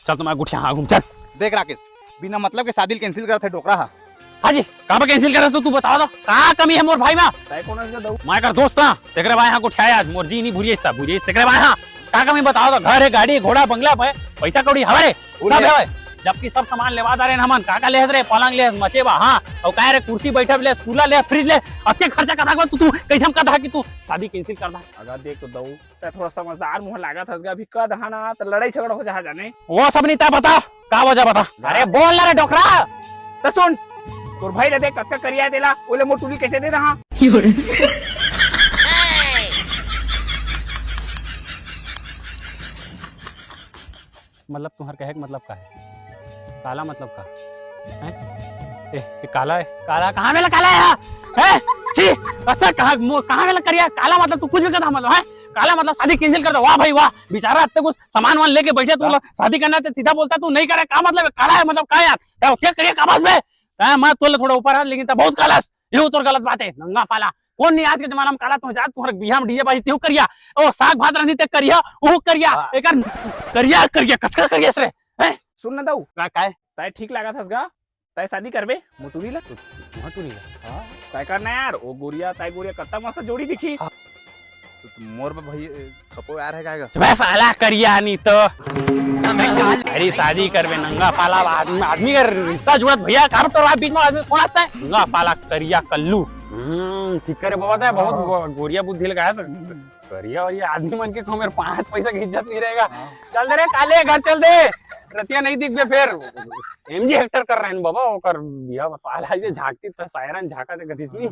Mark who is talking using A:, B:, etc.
A: चल तुम्हारा गुठिया हाँ घूम चल।
B: देख राकेश, बिना मतलब के शादी कैंसिल करत है डोकरा।
A: हाँ जी कहाँ पे कैंसिल कर तू बता दो कहाँ कमी है मोर भाई में मैं कर दोस्त ना तेरे भाई हाँ गुठिया आज मोर जी नहीं भूरिए तेरे भाई हाँ कहाँ कमी बताओ तो घर है गाड़ी घोड़ा बंगला पे पैसा कौड़ी हमारे सब है जबकि सब सामान लेवा दे हमन का ले रे पलंग ले मचेबा हाँ और कह रे कुर्सी बैठब ले कूलर ले फ्रिज ले अच्छे खर्चा करा तू कैसे हम कहा कि तू शादी कैंसिल कर दा।
C: अगर देख तो दऊ थोड़ा समझदार मुंह लागत हसगा अभी कद हाना तो लड़ाई झगड़ा हो जा जाने
A: वो सब नहीं था बता का वजह बता। अरे बोल ना रे डोकरा
C: तो सुन तोर भाई ने देख कत्का करिया देला ओले मोटुली कैसे दे रहा
A: मतलब तुम्हारे कहे का मतलब का है काला मतलब का है ए काला है काला कहाँ में काला है हैं छी ऐसा कहाँ में करिया काला मतलब तू कुछ भी कथा मतलब है काला मतलब शादी कैंसिल कर दो। वाह भाई वाह बेचारा अब तक कुछ सामान वान लेके बैठे तू शादी करना तो सीधा बोलता तू नहीं करे का मतलब काला है मतलब का यार क्या करिए का बस में मैं तो थोड़ा ऊपर है लेकिन बहुत कालस ये तो गलत बात है नंगा फाला कौन नहीं आज के जमाना में काला तू जा तू बिहार में डीजे बाजी त्यू करिया ओ साग भात रांधी ते करिया वो करिया एक करिया करिया कसका करिया रे हैं
C: सुन ना दऊ
A: का काय
C: ताय ठीक लागत हसगा ताय शादी करबे मोटुली ला
A: मोटुली ला
C: हां ताय करना यार ओ गोरिया ताय गोरिया कत्ता मस्त जोड़ी दिखी
B: तो मोर भाई खपो यार है काहेगा
A: मैं फाला करिया नहीं तो अरे शादी करबे नंगा फाला आदमी का रिश्ता जुड़त भैया कार तो रात बीच में आदमी कौन आता है नंगा फाला करिया कल्लू ठीक करे बाबा है बहुत गोरिया बुद्धि लगाया सर करिया और ये आदमी मन के को मेरे 5 पैसा की इज्जत नहीं रहेगा। चल दे रे काले घर चल दे रतिया नहीं दिख बे फिर एमजी हेक्टर कर रहे हैं बाबा वो कर बिया फाला झांकती तो सायरन झाका दे गतिस में